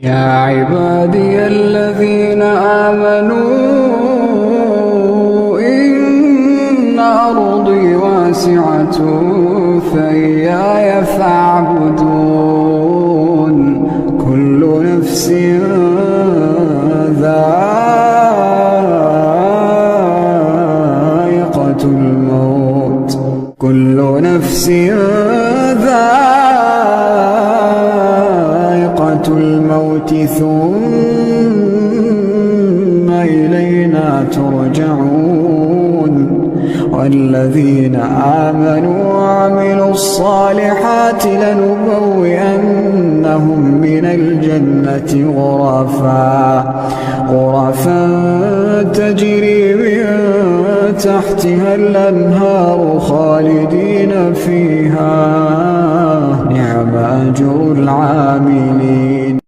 يا عبادي الذين آمنوا إن أرضي واسعة فإياي فاعبدون كل نفس ذائقة الموت ثم إلينا ترجعون والذين آمنوا وعملوا الصالحات لنبوئنهم من الجنة غرفا تجري من تحتها الأنهار خالدين فيها نعم أجر العاملين.